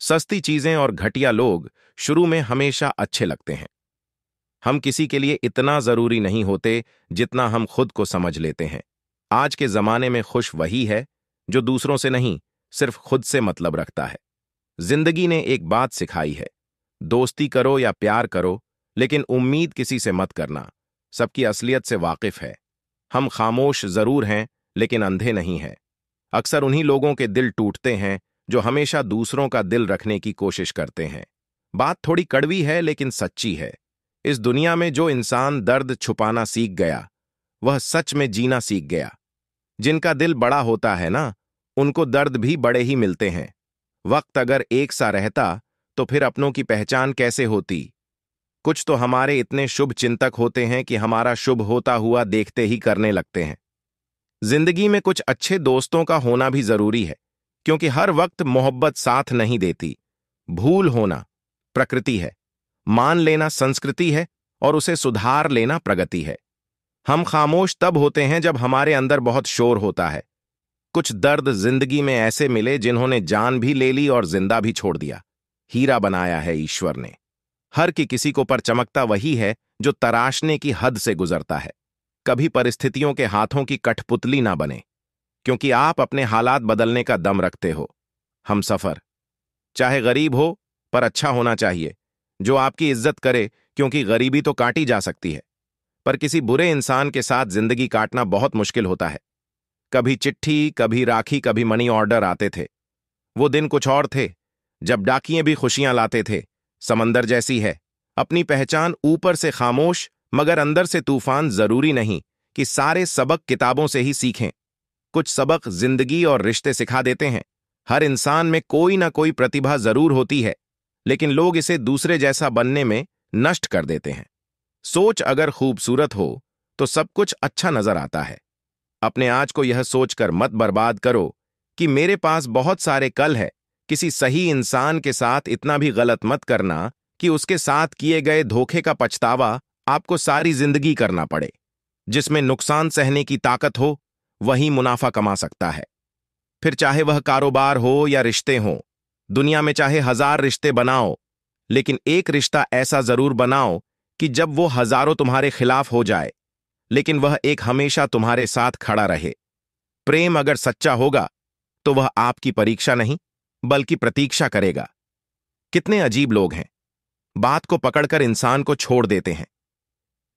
सस्ती चीजें और घटिया लोग शुरू में हमेशा अच्छे लगते हैं। हम किसी के लिए इतना जरूरी नहीं होते जितना हम खुद को समझ लेते हैं। आज के जमाने में खुश वही है जो दूसरों से नहीं, सिर्फ खुद से मतलब रखता है। जिंदगी ने एक बात सिखाई है, दोस्ती करो या प्यार करो, लेकिन उम्मीद किसी से मत करना। सबकी असलियत से वाकिफ है। हम खामोश जरूर हैं, लेकिन अंधे नहीं हैं। अक्सर उन्हीं लोगों के दिल टूटते हैं जो हमेशा दूसरों का दिल रखने की कोशिश करते हैं। बात थोड़ी कड़वी है, लेकिन सच्ची है। इस दुनिया में जो इंसान दर्द छुपाना सीख गया, वह सच में जीना सीख गया। जिनका दिल बड़ा होता है ना, उनको दर्द भी बड़े ही मिलते हैं। वक्त अगर एक सा रहता तो फिर अपनों की पहचान कैसे होती। कुछ तो हमारे इतने शुभ चिंतक होते हैं कि हमारा शुभ होता हुआ देखते ही करने लगते हैं। जिंदगी में कुछ अच्छे दोस्तों का होना भी जरूरी है, क्योंकि हर वक्त मोहब्बत साथ नहीं देती। भूल होना प्रकृति है, मान लेना संस्कृति है, और उसे सुधार लेना प्रगति है। हम खामोश तब होते हैं जब हमारे अंदर बहुत शोर होता है। कुछ दर्द जिंदगी में ऐसे मिले जिन्होंने जान भी ले ली और जिंदा भी छोड़ दिया। हीरा बनाया है ईश्वर ने। हर की किसी को पर चमकता वही है जो तराशने की हद से गुजरता है। कभी परिस्थितियों के हाथों की कठपुतली ना बने, क्योंकि आप अपने हालात बदलने का दम रखते हो। हम सफर चाहे गरीब हो पर अच्छा होना चाहिए, जो आपकी इज्जत करे, क्योंकि गरीबी तो काटी जा सकती है, पर किसी बुरे इंसान के साथ जिंदगी काटना बहुत मुश्किल होता है। कभी चिट्ठी, कभी राखी, कभी मनी ऑर्डर आते थे। वो दिन कुछ और थे जब डाकिये भी खुशियां लाते थे। समंदर जैसी है अपनी पहचान, ऊपर से खामोश मगर अंदर से तूफान। जरूरी नहीं कि सारे सबक किताबों से ही सीखें। कुछ सबक जिंदगी और रिश्ते सिखा देते हैं। हर इंसान में कोई ना कोई प्रतिभा जरूर होती है, लेकिन लोग इसे दूसरे जैसा बनने में नष्ट कर देते हैं। सोच अगर खूबसूरत हो तो सब कुछ अच्छा नजर आता है। अपने आज को यह सोचकर मत बर्बाद करो कि मेरे पास बहुत सारे कल है। किसी सही इंसान के साथ इतना भी गलत मत करना कि उसके साथ किए गए धोखे का पछतावा आपको सारी जिंदगी करना पड़े। जिसमें नुकसान सहने की ताकत हो, वही मुनाफा कमा सकता है। फिर चाहे वह कारोबार हो या रिश्ते हो, दुनिया में चाहे 1000 रिश्ते बनाओ, लेकिन एक रिश्ता ऐसा जरूर बनाओ कि जब वो हजारों तुम्हारे खिलाफ हो जाए, लेकिन वह एक हमेशा तुम्हारे साथ खड़ा रहे। प्रेम अगर सच्चा होगा तो वह आपकी परीक्षा नहीं बल्कि प्रतीक्षा करेगा। कितने अजीब लोग हैं, बात को पकड़कर इंसान को छोड़ देते हैं।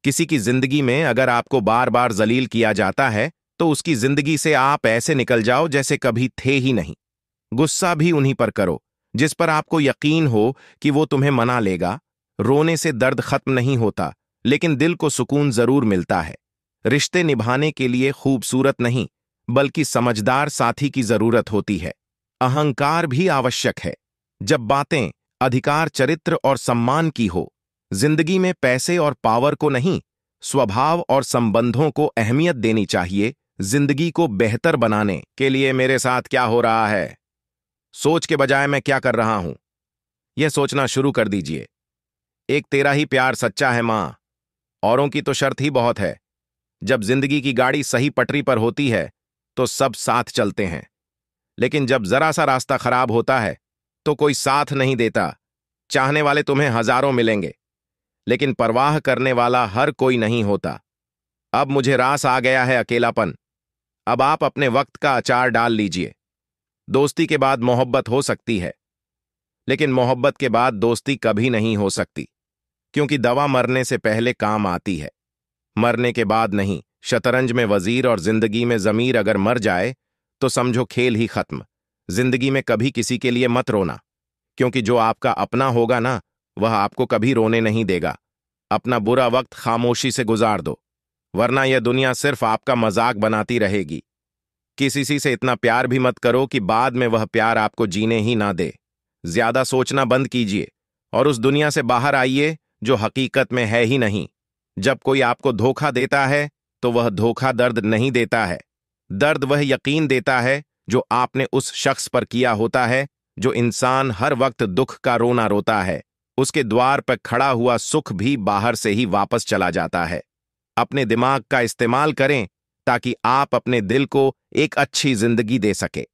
किसी की जिंदगी में अगर आपको बार बार जलील किया जाता है तो उसकी जिंदगी से आप ऐसे निकल जाओ जैसे कभी थे ही नहीं। गुस्सा भी उन्हीं पर करो जिस पर आपको यकीन हो कि वो तुम्हें मना लेगा। रोने से दर्द खत्म नहीं होता, लेकिन दिल को सुकून जरूर मिलता है। रिश्ते निभाने के लिए खूबसूरत नहीं बल्कि समझदार साथी की जरूरत होती है। अहंकार भी आवश्यक है जब बातें अधिकार, चरित्र और सम्मान की हो। जिंदगी में पैसे और पावर को नहीं, स्वभाव और संबंधों को अहमियत देनी चाहिए। जिंदगी को बेहतर बनाने के लिए मेरे साथ क्या हो रहा है, सोच के बजाय मैं क्या कर रहा हूं, यह सोचना शुरू कर दीजिए। एक तेरा ही प्यार सच्चा है मां, औरों की तो शर्त ही बहुत है। जब जिंदगी की गाड़ी सही पटरी पर होती है तो सब साथ चलते हैं, लेकिन जब जरा सा रास्ता खराब होता है तो कोई साथ नहीं देता। चाहने वाले तुम्हें हजारों मिलेंगे, लेकिन परवाह करने वाला हर कोई नहीं होता। अब मुझे रास आ गया है अकेलापन। अब आप अपने वक्त का अचार डाल लीजिए। दोस्ती के बाद मोहब्बत हो सकती है, लेकिन मोहब्बत के बाद दोस्ती कभी नहीं हो सकती, क्योंकि दवा मरने से पहले काम आती है, मरने के बाद नहीं। शतरंज में वजीर और जिंदगी में जमीर अगर मर जाए तो समझो खेल ही खत्म। जिंदगी में कभी किसी के लिए मत रोना, क्योंकि जो आपका अपना होगा ना, वह आपको कभी रोने नहीं देगा। अपना बुरा वक्त खामोशी से गुजार दो, वरना यह दुनिया सिर्फ आपका मजाक बनाती रहेगी। किसी से इतना प्यार भी मत करो कि बाद में वह प्यार आपको जीने ही ना दे। ज्यादा सोचना बंद कीजिए और उस दुनिया से बाहर आइए जो हकीकत में है ही नहीं। जब कोई आपको धोखा देता है तो वह धोखा दर्द नहीं देता है। दर्द वह यकीन देता है जो आपने उस शख्स पर किया होता है। जो इंसान हर वक्त दुख का रोना रोता है, उसके द्वार पर खड़ा हुआ सुख भी बाहर से ही वापस चला जाता है। अपने दिमाग का इस्तेमाल करें ताकि आप अपने दिल को एक अच्छी जिंदगी दे सके।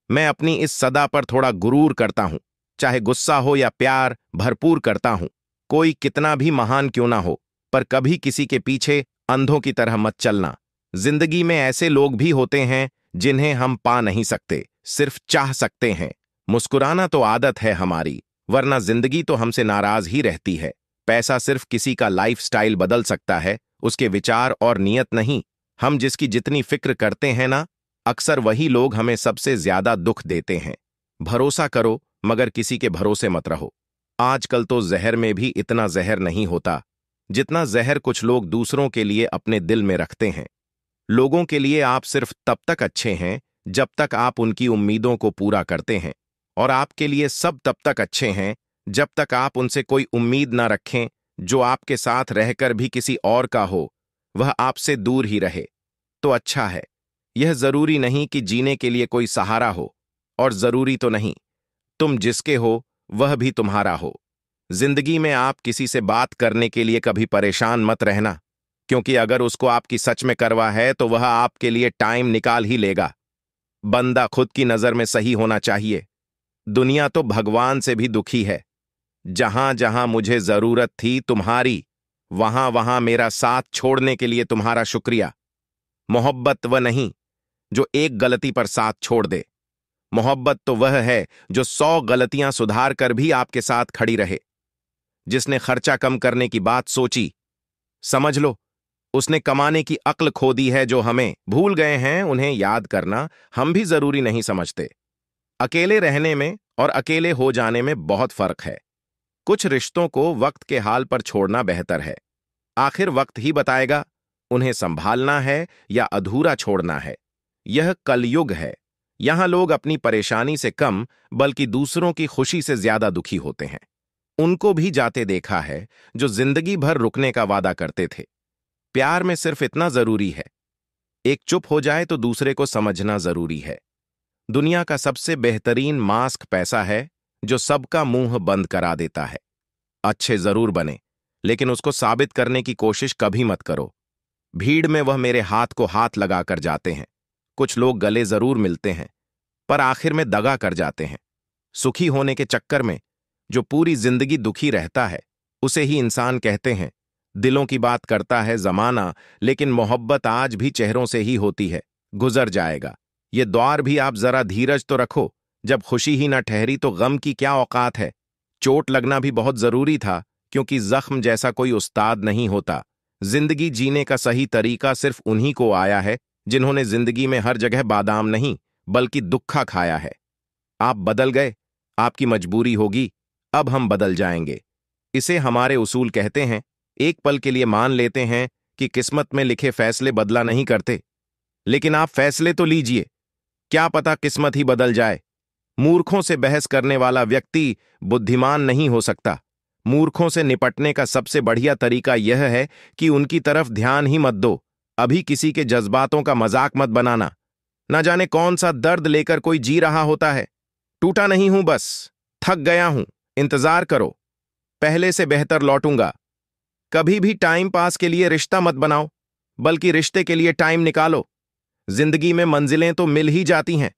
मैं अपनी इस सदा पर थोड़ा गुरूर करता हूं। चाहे गुस्सा हो या प्यार, भरपूर करता हूं। कोई कितना भी महान क्यों ना हो, पर कभी किसी के पीछे अंधों की तरह मत चलना। जिंदगी में ऐसे लोग भी होते हैं जिन्हें हम पा नहीं सकते, सिर्फ चाह सकते हैं। मुस्कुराना तो आदत है हमारी, वरना जिंदगी तो हमसे नाराज ही रहती है। पैसा सिर्फ किसी का लाइफस्टाइल बदल सकता है, उसके विचार और नियत नहीं। हम जिसकी जितनी फिक्र करते हैं ना, अक्सर वही लोग हमें सबसे ज्यादा दुख देते हैं। भरोसा करो, मगर किसी के भरोसे मत रहो। आजकल तो जहर में भी इतना जहर नहीं होता जितना जहर कुछ लोग दूसरों के लिए अपने दिल में रखते हैं। लोगों के लिए आप सिर्फ तब तक अच्छे हैं जब तक आप उनकी उम्मीदों को पूरा करते हैं, और आपके लिए सब तब तक अच्छे हैं जब तक आप उनसे कोई उम्मीद ना रखें। जो आपके साथ रहकर भी किसी और का हो, वह आपसे दूर ही रहे तो अच्छा है। यह जरूरी नहीं कि जीने के लिए कोई सहारा हो, और जरूरी तो नहीं तुम जिसके हो वह भी तुम्हारा हो। जिंदगी में आप किसी से बात करने के लिए कभी परेशान मत रहना, क्योंकि अगर उसको आपकी सच में करवा है तो वह आपके लिए टाइम निकाल ही लेगा। बंदा खुद की नजर में सही होना चाहिए। दुनिया तो भगवान से भी दुखी है। जहां जहां मुझे जरूरत थी तुम्हारी, वहां वहां मेरा साथ छोड़ने के लिए तुम्हारा शुक्रिया। मोहब्बत वह नहीं जो एक गलती पर साथ छोड़ दे। मोहब्बत तो वह है जो 100 गलतियां सुधार कर भी आपके साथ खड़ी रहे। जिसने खर्चा कम करने की बात सोची, समझ लो उसने कमाने की अक्ल खो दी है। जो हमें भूल गए हैं उन्हें याद करना हम भी जरूरी नहीं समझते। अकेले रहने में और अकेले हो जाने में बहुत फर्क है। कुछ रिश्तों को वक्त के हाल पर छोड़ना बेहतर है। आखिर वक्त ही बताएगा उन्हें संभालना है या अधूरा छोड़ना है। यह कलयुग है। यहां लोग अपनी परेशानी से कम बल्कि दूसरों की खुशी से ज्यादा दुखी होते हैं। उनको भी जाते देखा है जो जिंदगी भर रुकने का वादा करते थे। प्यार में सिर्फ इतना जरूरी है, एक चुप हो जाए तो दूसरे को समझना जरूरी है। दुनिया का सबसे बेहतरीन मास्क पैसा है, जो सबका मुंह बंद करा देता है। अच्छे जरूर बने, लेकिन उसको साबित करने की कोशिश कभी मत करो। भीड़ में वह मेरे हाथ को हाथ लगाकर जाते हैं। कुछ लोग गले जरूर मिलते हैं, पर आखिर में दगा कर जाते हैं। सुखी होने के चक्कर में जो पूरी जिंदगी दुखी रहता है, उसे ही इंसान कहते हैं। दिलों की बात करता है जमाना, लेकिन मोहब्बत आज भी चेहरों से ही होती है। गुजर जाएगा ये दौर भी, आप जरा धीरज तो रखो। जब खुशी ही ना ठहरी तो गम की क्या औकात है। चोट लगना भी बहुत जरूरी था, क्योंकि जख्म जैसा कोई उस्ताद नहीं होता। जिंदगी जीने का सही तरीका सिर्फ उन्हीं को आया है जिन्होंने जिंदगी में हर जगह बादाम नहीं बल्कि दुक्खा खाया है। आप बदल गए, आपकी मजबूरी होगी, अब हम बदल जाएंगे। इसे हमारे उसूल कहते हैं। एक पल के लिए मान लेते हैं कि किस्मत में लिखे फैसले बदला नहीं करते, लेकिन आप फैसले तो लीजिए, क्या पता किस्मत ही बदल जाए। मूर्खों से बहस करने वाला व्यक्ति बुद्धिमान नहीं हो सकता। मूर्खों से निपटने का सबसे बढ़िया तरीका यह है कि उनकी तरफ ध्यान ही मत दो। अभी किसी के जज्बातों का मजाक मत बनाना। ना जाने कौन सा दर्द लेकर कोई जी रहा होता है। टूटा नहीं हूं, बस थक गया हूं। इंतजार करो, पहले से बेहतर लौटूंगा। कभी भी टाइम पास के लिए रिश्ता मत बनाओ, बल्कि रिश्ते के लिए टाइम निकालो। जिंदगी में मंजिलें तो मिल ही जाती हैं,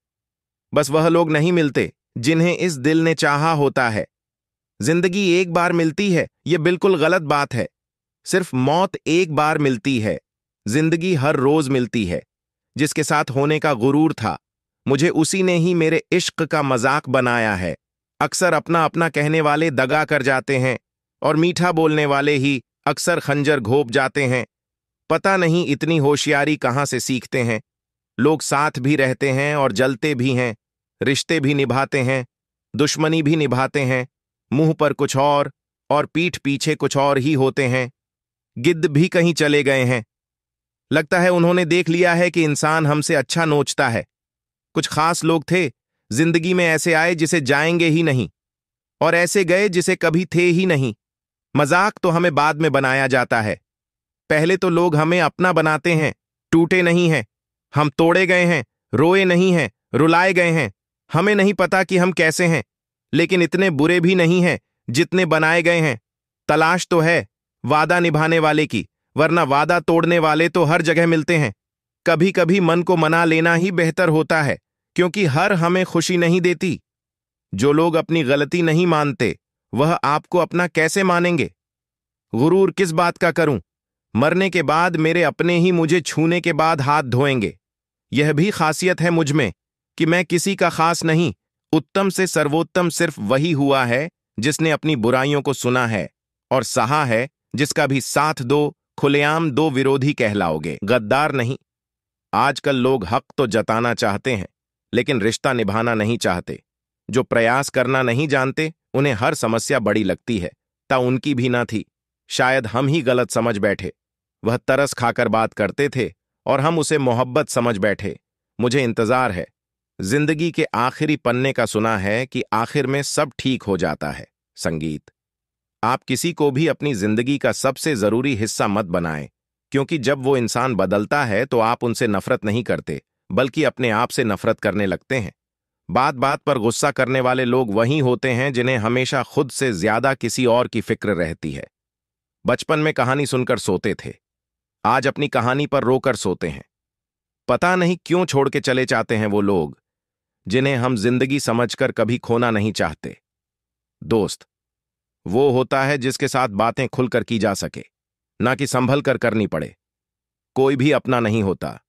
बस वह लोग नहीं मिलते जिन्हें इस दिल ने चाहा होता है। जिंदगी एक बार मिलती है, यह बिल्कुल गलत बात है। सिर्फ मौत एक बार मिलती है। जिंदगी हर रोज मिलती है। जिसके साथ होने का गुरूर था, मुझे उसी ने ही मेरे इश्क का मजाक बनाया है। अक्सर अपना अपना कहने वाले दगा कर जाते हैं, और मीठा बोलने वाले ही अक्सर खंजर घोंप जाते हैं। पता नहीं इतनी होशियारी कहां से सीखते हैं। लोग साथ भी रहते हैं और जलते भी हैं, रिश्ते भी निभाते हैं, दुश्मनी भी निभाते हैं। मुंह पर कुछ और पीठ पीछे कुछ और ही होते हैं। गिद्ध भी कहीं चले गए हैं। लगता है उन्होंने देख लिया है कि इंसान हमसे अच्छा नोचता है। कुछ खास लोग थे जिंदगी में, ऐसे आए जिसे जाएंगे ही नहीं, और ऐसे गए जिसे कभी थे ही नहीं। मजाक तो हमें बाद में बनाया जाता है, पहले तो लोग हमें अपना बनाते हैं। टूटे नहीं हैं, हम तोड़े गए हैं। रोए नहीं हैं, रुलाए गए हैं। हमें नहीं पता कि हम कैसे हैं, लेकिन इतने बुरे भी नहीं हैं जितने बनाए गए हैं। तलाश तो है वादा निभाने वाले की, वरना वादा तोड़ने वाले तो हर जगह मिलते हैं। कभी कभी मन को मना लेना ही बेहतर होता है, क्योंकि हर हमें खुशी नहीं देती। जो लोग अपनी गलती नहीं मानते वह आपको अपना कैसे मानेंगे? गुरूर किस बात का करूं? मरने के बाद मेरे अपने ही मुझे छूने के बाद हाथ धोएंगे। यह भी खासियत है मुझ में कि मैं किसी का खास नहीं, उत्तम से सर्वोत्तम सिर्फ वही हुआ है जिसने अपनी बुराइयों को सुना है और सहा है, जिसका भी साथ दो, खुलेआम दो विरोधी कहलाओगे, गद्दार नहीं। आजकल लोग हक तो जताना चाहते हैं लेकिन रिश्ता निभाना नहीं चाहते। जो प्रयास करना नहीं जानते उन्हें हर समस्या बड़ी लगती है। ता उनकी भी ना थी, शायद हम ही गलत समझ बैठे। वह तरस खाकर बात करते थे और हम उसे मोहब्बत समझ बैठे। मुझे इंतजार है। जिंदगी के आखिरी पन्ने का सुना है कि आखिर में सब ठीक हो जाता है। संगीत। आप किसी को भी अपनी जिंदगी का सबसे जरूरी हिस्सा मत बनाएं, क्योंकि जब वो इंसान बदलता है तो आप उनसे नफरत नहीं करते बल्कि अपने आप से नफरत करने लगते हैं। बात बात पर गुस्सा करने वाले लोग वही होते हैं जिन्हें हमेशा खुद से ज्यादा किसी और की फिक्र रहती है। बचपन में कहानी सुनकर सोते थे, आज अपनी कहानी पर रोकर सोते हैं। पता नहीं क्यों छोड़ के चले जाते हैं वो लोग जिन्हें हम जिंदगी समझकर कभी खोना नहीं चाहते। दोस्त वो होता है जिसके साथ बातें खुलकर की जा सके, ना कि संभल कर करनी पड़े। कोई भी अपना नहीं होता।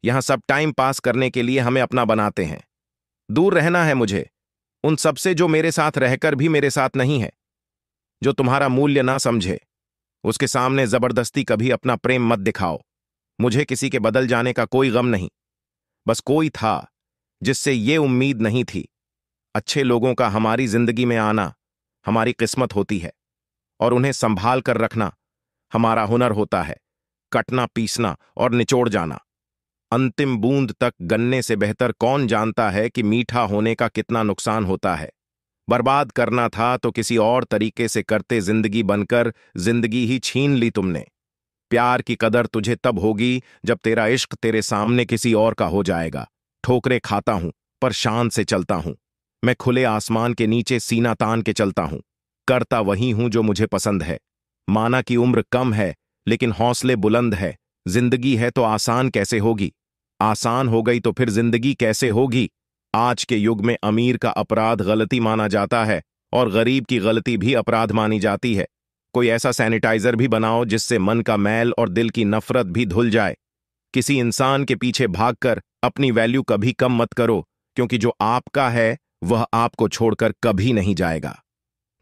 यहां सब टाइम पास करने के लिए हमें अपना बनाते हैं। दूर रहना है मुझे उन सबसे जो मेरे साथ रहकर भी मेरे साथ नहीं है। जो तुम्हारा मूल्य ना समझे उसके सामने जबरदस्ती कभी अपना प्रेम मत दिखाओ। मुझे किसी के बदल जाने का कोई गम नहीं, बस कोई था जिससे ये उम्मीद नहीं थी। अच्छे लोगों का हमारी जिंदगी में आना हमारी किस्मत होती है और उन्हें संभाल कर रखना हमारा हुनर होता है। कटना, पीसना और निचोड़ जाना, अंतिम बूंद तक गन्ने से बेहतर कौन जानता है कि मीठा होने का कितना नुकसान होता है। बर्बाद करना था तो किसी और तरीके से करते, जिंदगी बनकर जिंदगी ही छीन ली तुमने। प्यार की कदर तुझे तब होगी जब तेरा इश्क तेरे सामने किसी और का हो जाएगा। ठोकरे खाता हूं पर शान से चलता हूं। मैं खुले आसमान के नीचे सीना तान के चलता हूं। करता वही हूं जो मुझे पसंद है। माना कि उम्र कम है लेकिन हौसले बुलंद है। जिंदगी है तो आसान कैसे होगी? आसान हो गई तो फिर जिंदगी कैसे होगी? आज के युग में अमीर का अपराध गलती माना जाता है और गरीब की गलती भी अपराध मानी जाती है। कोई ऐसा सैनिटाइजर भी बनाओ जिससे मन का मैल और दिल की नफरत भी धुल जाए। किसी इंसान के पीछे भागकर अपनी वैल्यू कभी कम मत करो, क्योंकि जो आपका है वह आपको छोड़कर कभी नहीं जाएगा।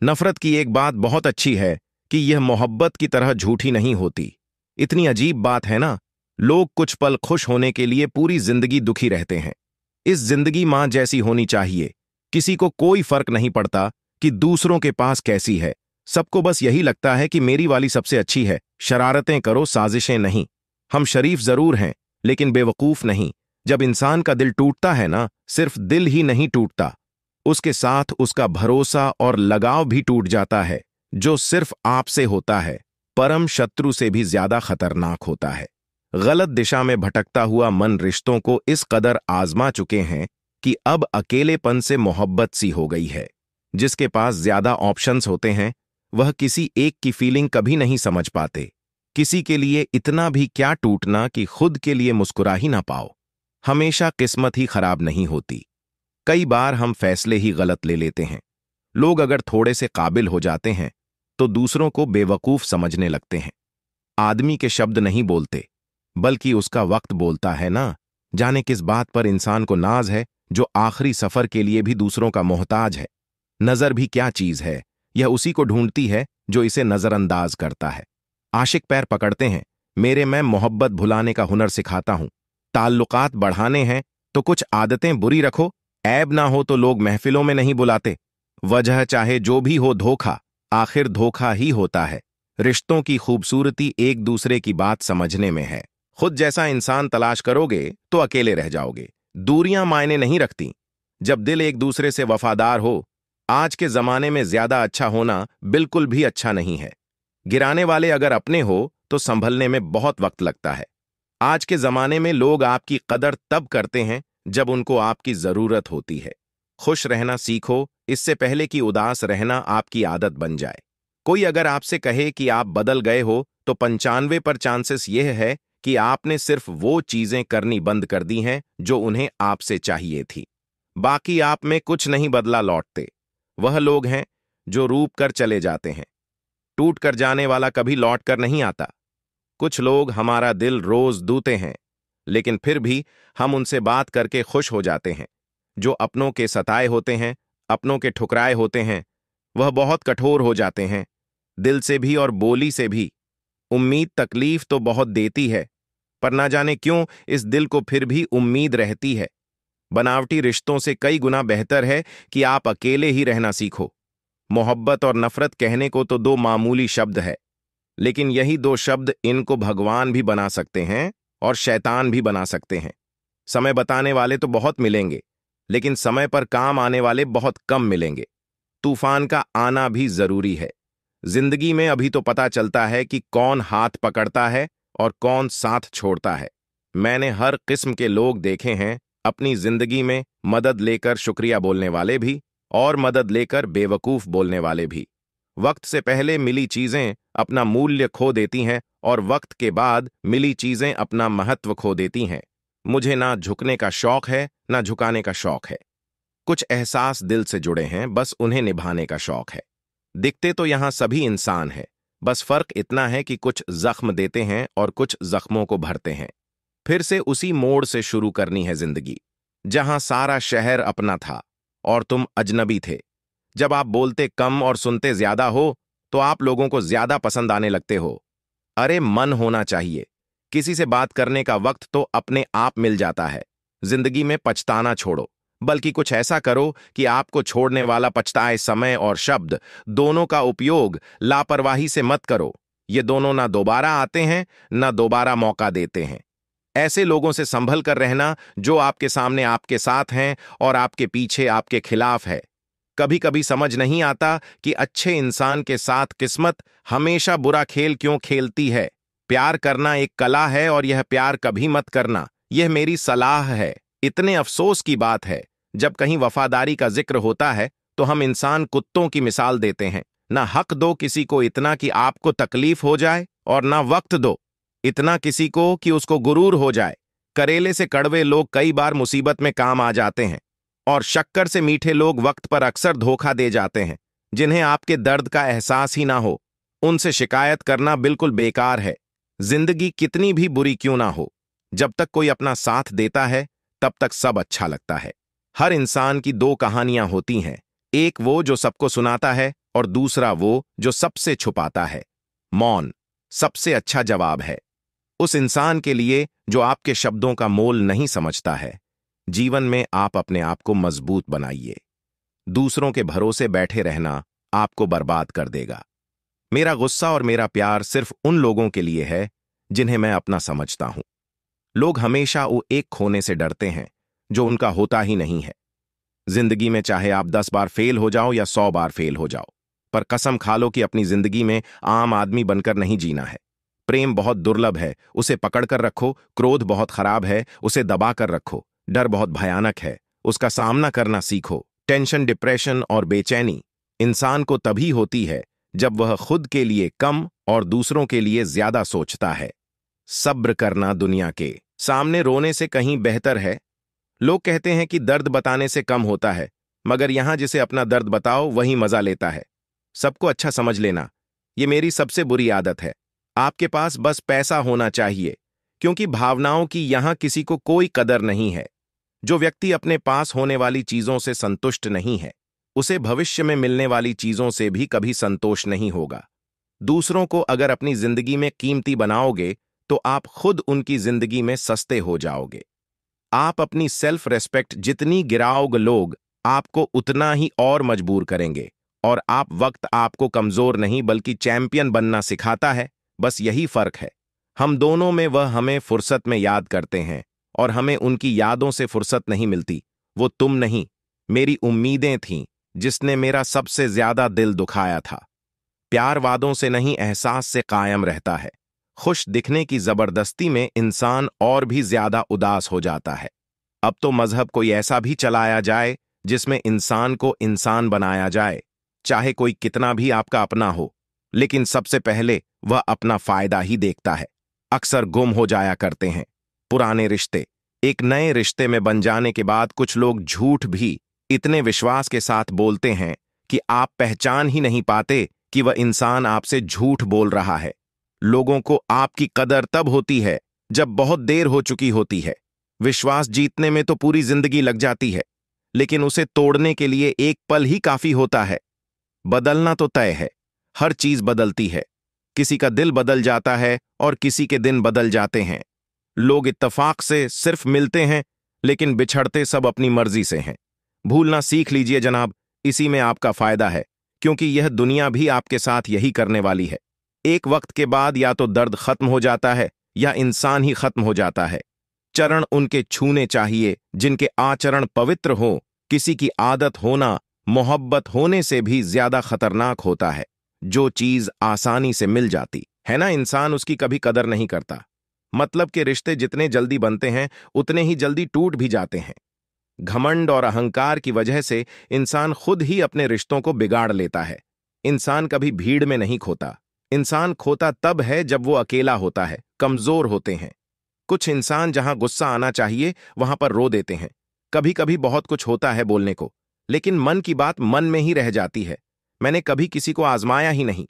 नफरत की एक बात बहुत अच्छी है कि यह मोहब्बत की तरह झूठी नहीं होती। इतनी अजीब बात है ना, लोग कुछ पल खुश होने के लिए पूरी जिंदगी दुखी रहते हैं। इस जिंदगी मां जैसी होनी चाहिए। किसी को कोई फर्क नहीं पड़ता कि दूसरों के पास कैसी है। सबको बस यही लगता है कि मेरी वाली सबसे अच्छी है। शरारतें करो, साजिशें नहीं। हम शरीफ जरूर हैं लेकिन बेवकूफ नहीं। जब इंसान का दिल टूटता है ना, सिर्फ दिल ही नहीं टूटता, उसके साथ उसका भरोसा और लगाव भी टूट जाता है, जो सिर्फ आपसे होता है। परम शत्रु से भी ज्यादा खतरनाक होता है। गलत दिशा में भटकता हुआ मन रिश्तों को इस कदर आजमा चुके हैं कि अब अकेलेपन से मोहब्बत सी हो गई है। जिसके पास ज्यादा ऑप्शंस होते हैं वह किसी एक की फीलिंग कभी नहीं समझ पाते। किसी के लिए इतना भी क्या टूटना कि खुद के लिए मुस्कुरा ही ना पाओ। हमेशा किस्मत ही खराब नहीं होती। कई बार हम फैसले ही गलत ले लेते हैं। लोग अगर थोड़े से काबिल हो जाते हैं तो दूसरों को बेवकूफ समझने लगते हैं। आदमी के शब्द नहीं बोलते बल्कि उसका वक्त बोलता है ना। जाने किस बात पर इंसान को नाज है जो आखिरी सफर के लिए भी दूसरों का मोहताज है। नजर भी क्या चीज है, यह उसी को ढूंढती है जो इसे नजरअंदाज करता है। आशिक पैर पकड़ते हैं, मेरे मैं मोहब्बत भुलाने का हुनर सिखाता हूं। ताल्लुकात बढ़ाने हैं तो कुछ आदतें बुरी रखो। ऐब ना हो तो लोग महफिलों में नहीं बुलाते। वजह चाहे जो भी हो, धोखा आखिर धोखा ही होता है। रिश्तों की खूबसूरती एक दूसरे की बात समझने में है। खुद जैसा इंसान तलाश करोगे तो अकेले रह जाओगे। दूरियां मायने नहीं रखती जब दिल एक दूसरे से वफादार हो। आज के जमाने में ज्यादा अच्छा होना बिल्कुल भी अच्छा नहीं है। गिराने वाले अगर अपने हो तो संभलने में बहुत वक्त लगता है। आज के जमाने में लोग आपकी कदर तब करते हैं जब उनको आपकी जरूरत होती है। खुश रहना सीखो, इससे पहले कि उदास रहना आपकी आदत बन जाए। कोई अगर आपसे कहे कि आप बदल गए हो तो 95% चांसेस यह है कि आपने सिर्फ वो चीजें करनी बंद कर दी हैं जो उन्हें आपसे चाहिए थी। बाकी आप में कुछ नहीं बदला लौटते। वह लोग हैं जो रूप कर चले जाते हैं, टूट कर जाने वाला कभी लौट कर नहीं आता। कुछ लोग हमारा दिल रोज दूते हैं, लेकिन फिर भी हम उनसे बात करके खुश हो जाते हैं। जो अपनों के सताए होते हैं, अपनों के ठुकराए होते हैं, वह बहुत कठोर हो जाते हैं, दिल से भी और बोली से भी। उम्मीद तकलीफ तो बहुत देती है, पर ना जाने क्यों इस दिल को फिर भी उम्मीद रहती है। बनावटी रिश्तों से कई गुना बेहतर है कि आप अकेले ही रहना सीखो। मोहब्बत और नफरत कहने को तो दो मामूली शब्द है, लेकिन यही दो शब्द इनको भगवान भी बना सकते हैं और शैतान भी बना सकते हैं। समय बताने वाले तो बहुत मिलेंगे, लेकिन समय पर काम आने वाले बहुत कम मिलेंगे। तूफान का आना भी जरूरी है। जिंदगी में अभी तो पता चलता है कि कौन हाथ पकड़ता है और कौन साथ छोड़ता है। मैंने हर किस्म के लोग देखे हैं अपनी जिंदगी में, मदद लेकर शुक्रिया बोलने वाले भी और मदद लेकर बेवकूफ बोलने वाले भी। वक्त से पहले मिली चीजें अपना मूल्य खो देती हैं और वक्त के बाद मिली चीजें अपना महत्व खो देती हैं। मुझे ना झुकने का शौक है ना झुकाने का शौक है। कुछ एहसास दिल से जुड़े हैं, बस उन्हें निभाने का शौक है। दिखते तो यहां सभी इंसान हैं, बस फर्क इतना है कि कुछ जख्म देते हैं और कुछ जख्मों को भरते हैं। फिर से उसी मोड़ से शुरू करनी है जिंदगी, जहां सारा शहर अपना था और तुम अजनबी थे। जब आप बोलते कम और सुनते ज्यादा हो, तो आप लोगों को ज्यादा पसंद आने लगते हो। अरे मन होना चाहिए। किसी से बात करने का वक्त तो अपने आप मिल जाता है। जिंदगी में पछताना छोड़ो, बल्कि कुछ ऐसा करो कि आपको छोड़ने वाला पछताए। समय और शब्द दोनों का उपयोग लापरवाही से मत करो। ये दोनों ना दोबारा आते हैं, ना दोबारा मौका देते हैं। ऐसे लोगों से संभल कर रहना जो आपके सामने आपके साथ हैं और आपके पीछे आपके खिलाफ है। कभी कभी समझ नहीं आता कि अच्छे इंसान के साथ किस्मत हमेशा बुरा खेल क्यों खेलती है। प्यार करना एक कला है और यह प्यार कभी मत करना, यह मेरी सलाह है। इतने अफसोस की बात है, जब कहीं वफादारी का जिक्र होता है तो हम इंसान कुत्तों की मिसाल देते हैं। ना हक दो किसी को इतना कि आपको तकलीफ हो जाए, और ना वक्त दो इतना किसी को कि उसको गुरूर हो जाए। करेले से कड़वे लोग कई बार मुसीबत में काम आ जाते हैं, और शक्कर से मीठे लोग वक्त पर अक्सर धोखा दे जाते हैं। जिन्हें आपके दर्द का एहसास ही ना हो, उनसे शिकायत करना बिल्कुल बेकार है। जिंदगी कितनी भी बुरी क्यों ना हो, जब तक कोई अपना साथ देता है तब तक सब अच्छा लगता है। हर इंसान की दो कहानियां होती हैं, एक वो जो सबको सुनाता है और दूसरा वो जो सबसे छुपाता है। मौन सबसे अच्छा जवाब है उस इंसान के लिए जो आपके शब्दों का मोल नहीं समझता है। जीवन में आप अपने आप को मजबूत बनाइए। दूसरों के भरोसे बैठे रहना आपको बर्बाद कर देगा। मेरा गुस्सा और मेरा प्यार सिर्फ उन लोगों के लिए है जिन्हें मैं अपना समझता हूं। लोग हमेशा वो एक खोने से डरते हैं जो उनका होता ही नहीं है। जिंदगी में चाहे आप 10 बार फेल हो जाओ या 100 बार फेल हो जाओ, पर कसम खा लो कि अपनी जिंदगी में आम आदमी बनकर नहीं जीना है। प्रेम बहुत दुर्लभ है, उसे पकड़ कर रखो। क्रोध बहुत खराब है, उसे दबा कर रखो। डर बहुत भयानक है, उसका सामना करना सीखो। टेंशन, डिप्रेशन और बेचैनी इंसान को तभी होती है जब वह खुद के लिए कम और दूसरों के लिए ज्यादा सोचता है। सब्र करना दुनिया के सामने रोने से कहीं बेहतर है। लोग कहते हैं कि दर्द बताने से कम होता है, मगर यहां जिसे अपना दर्द बताओ वही मजा लेता है। सबको अच्छा समझ लेना, यह मेरी सबसे बुरी आदत है। आपके पास बस पैसा होना चाहिए, क्योंकि भावनाओं की यहां किसी को कोई कदर नहीं है। जो व्यक्ति अपने पास होने वाली चीजों से संतुष्ट नहीं है, उसे भविष्य में मिलने वाली चीजों से भी कभी संतोष नहीं होगा। दूसरों को अगर अपनी जिंदगी में कीमती बनाओगे तो आप खुद उनकी जिंदगी में सस्ते हो जाओगे। आप अपनी सेल्फ रेस्पेक्ट जितनी गिराओगे, लोग आपको उतना ही और मजबूर करेंगे। और वक्त आपको कमजोर नहीं बल्कि चैंपियन बनना सिखाता है। बस यही फर्क है हम दोनों में। वह हमें फुर्सत में याद करते हैं और हमें उनकी यादों से फुर्सत नहीं मिलती। वो तुम नहीं, मेरी उम्मीदें थीं जिसने मेरा सबसे ज्यादा दिल दुखाया था। प्यार वादों से नहीं, एहसास से कायम रहता है। खुश दिखने की जबरदस्ती में इंसान और भी ज्यादा उदास हो जाता है। अब तो मजहब कोई ऐसा भी चलाया जाए जिसमें इंसान को इंसान बनाया जाए, चाहे कोई कितना भी आपका अपना हो, लेकिन सबसे पहले वह अपना फायदा ही देखता है। अक्सर गुम हो जाया करते हैं पुराने रिश्ते, एक नए रिश्ते में बन जाने के बाद कुछ लोग झूठ भी इतने विश्वास के साथ बोलते हैं कि आप पहचान ही नहीं पाते कि वह इंसान आपसे झूठ बोल रहा है। लोगों को आपकी कदर तब होती है जब बहुत देर हो चुकी होती है। विश्वास जीतने में तो पूरी जिंदगी लग जाती है, लेकिन उसे तोड़ने के लिए एक पल ही काफी होता है। बदलना तो तय है, हर चीज बदलती है। किसी का दिल बदल जाता है और किसी के दिन बदल जाते हैं। लोग इत्तेफाक से सिर्फ मिलते हैं, लेकिन बिछड़ते सब अपनी मर्जी से हैं। भूलना सीख लीजिए जनाब, इसी में आपका फायदा है, क्योंकि यह दुनिया भी आपके साथ यही करने वाली है। एक वक्त के बाद या तो दर्द खत्म हो जाता है या इंसान ही खत्म हो जाता है। चरण उनके छूने चाहिए जिनके आचरण पवित्र हो। किसी की आदत होना मोहब्बत होने से भी ज्यादा खतरनाक होता है। जो चीज आसानी से मिल जाती है ना, इंसान उसकी कभी कदर नहीं करता। मतलब के रिश्ते जितने जल्दी बनते हैं उतने ही जल्दी टूट भी जाते हैं। घमंड और अहंकार की वजह से इंसान खुद ही अपने रिश्तों को बिगाड़ लेता है। इंसान कभी भीड़ में नहीं खोता। इंसान खोता तब है जब वो अकेला होता है, कमजोर होते हैं। कुछ इंसान जहां गुस्सा आना चाहिए वहां पर रो देते हैं। कभी कभी बहुत कुछ होता है बोलने को, लेकिन मन की बात मन में ही रह जाती है। मैंने कभी किसी को आजमाया ही नहीं।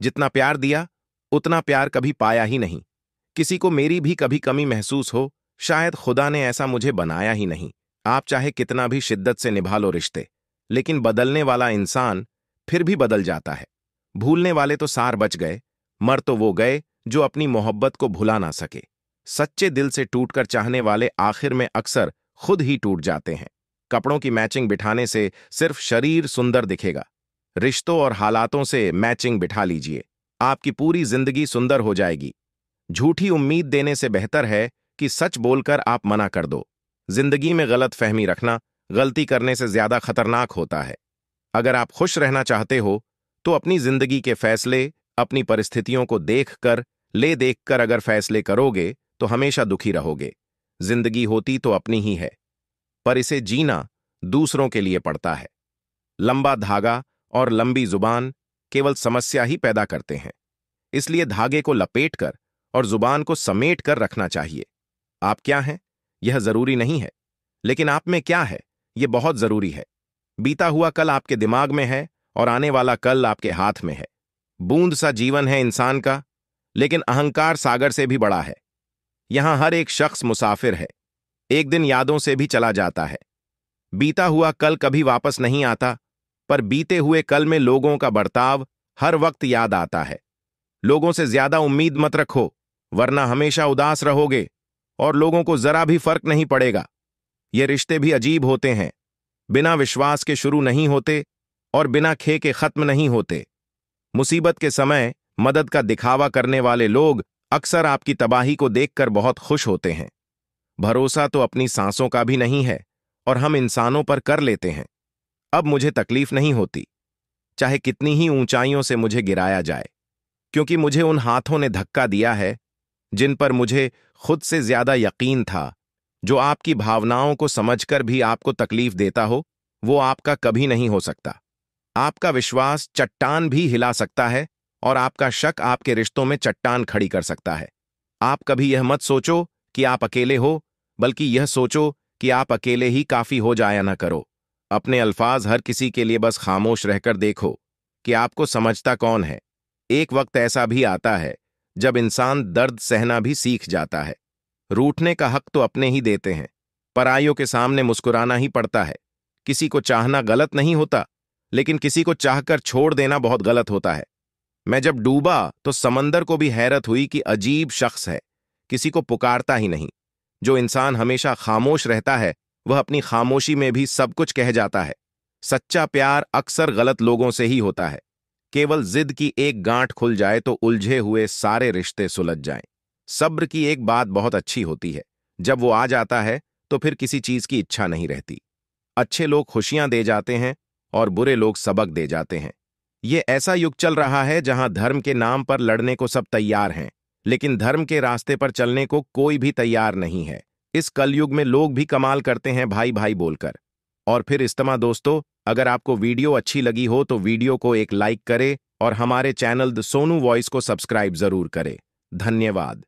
जितना प्यार दिया उतना प्यार कभी पाया ही नहीं। किसी को मेरी भी कभी कमी महसूस हो, शायद खुदा ने ऐसा मुझे बनाया ही नहीं। आप चाहे कितना भी शिद्दत से निभा लो रिश्ते, लेकिन बदलने वाला इंसान फिर भी बदल जाता है। भूलने वाले तो सार बच गए, मर तो वो गए जो अपनी मोहब्बत को भुला ना सके। सच्चे दिल से टूटकर चाहने वाले आखिर में अक्सर खुद ही टूट जाते हैं। कपड़ों की मैचिंग बिठाने से सिर्फ शरीर सुंदर दिखेगा। रिश्तों और हालातों से मैचिंग बिठा लीजिए, आपकी पूरी जिंदगी सुंदर हो जाएगी। झूठी उम्मीद देने से बेहतर है कि सच बोलकर आप मना कर दो। जिंदगी में गलत फहमी रखना गलती करने से ज्यादा खतरनाक होता है। अगर आप खुश रहना चाहते हो तो अपनी जिंदगी के फैसले अपनी परिस्थितियों को देखकर अगर फैसले करोगे तो हमेशा दुखी रहोगे। जिंदगी होती तो अपनी ही है, पर इसे जीना दूसरों के लिए पड़ता है। लंबा धागा और लंबी जुबान केवल समस्या ही पैदा करते हैं। इसलिए धागे को लपेटकर और जुबान को समेट कर रखना चाहिए। आप क्या हैं यह जरूरी नहीं है, लेकिन आप में क्या है यह बहुत जरूरी है। बीता हुआ कल आपके दिमाग में है और आने वाला कल आपके हाथ में है। बूंद सा जीवन है इंसान का, लेकिन अहंकार सागर से भी बड़ा है। यहां हर एक शख्स मुसाफिर है, एक दिन यादों से भी चला जाता है। बीता हुआ कल कभी वापस नहीं आता, पर बीते हुए कल में लोगों का बर्ताव हर वक्त याद आता है। लोगों से ज्यादा उम्मीद मत रखो, वरना हमेशा उदास रहोगे और लोगों को जरा भी फर्क नहीं पड़ेगा। ये रिश्ते भी अजीब होते हैं, बिना विश्वास के शुरू नहीं होते और बिना खे के खत्म नहीं होते। मुसीबत के समय मदद का दिखावा करने वाले लोग अक्सर आपकी तबाही को देखकर बहुत खुश होते हैं। भरोसा तो अपनी सांसों का भी नहीं है और हम इंसानों पर कर लेते हैं। अब मुझे तकलीफ नहीं होती, चाहे कितनी ही ऊंचाइयों से मुझे गिराया जाए, क्योंकि मुझे उन हाथों ने धक्का दिया है जिन पर मुझे खुद से ज्यादा यकीन था। जो आपकी भावनाओं को समझकर भी आपको तकलीफ देता हो, वो आपका कभी नहीं हो सकता। आपका विश्वास चट्टान भी हिला सकता है और आपका शक आपके रिश्तों में चट्टान खड़ी कर सकता है। आप कभी यह मत सोचो कि आप अकेले हो, बल्कि यह सोचो कि आप अकेले ही काफी हो जाया ना करो। अपने अल्फाज हर किसी के लिए बस खामोश रहकर देखो कि आपको समझता कौन है। एक वक्त ऐसा भी आता है जब इंसान दर्द सहना भी सीख जाता है। रूठने का हक तो अपने ही देते हैं, पराइयों के सामने मुस्कुराना ही पड़ता है। किसी को चाहना गलत नहीं होता, लेकिन किसी को चाहकर छोड़ देना बहुत गलत होता है। मैं जब डूबा तो समंदर को भी हैरत हुई कि अजीब शख्स है, किसी को पुकारता ही नहीं। जो इंसान हमेशा खामोश रहता है वह अपनी खामोशी में भी सब कुछ कह जाता है। सच्चा प्यार अक्सर गलत लोगों से ही होता है। केवल जिद की एक गांठ खुल जाए तो उलझे हुए सारे रिश्ते सुलझ जाएं। सब्र की एक बात बहुत अच्छी होती है, जब वो आ जाता है तो फिर किसी चीज की इच्छा नहीं रहती। अच्छे लोग खुशियां दे जाते हैं और बुरे लोग सबक दे जाते हैं। ये ऐसा युग चल रहा है जहां धर्म के नाम पर लड़ने को सब तैयार हैं, लेकिन धर्म के रास्ते पर चलने को कोई भी तैयार नहीं है। इस कलयुग में लोग भी कमाल करते हैं भाई भाई बोलकर। और फिर इस्तेमा दोस्तों, अगर आपको वीडियो अच्छी लगी हो तो वीडियो को एक लाइक करें और हमारे चैनल द सोनू वॉइस को सब्सक्राइब जरूर करें। धन्यवाद।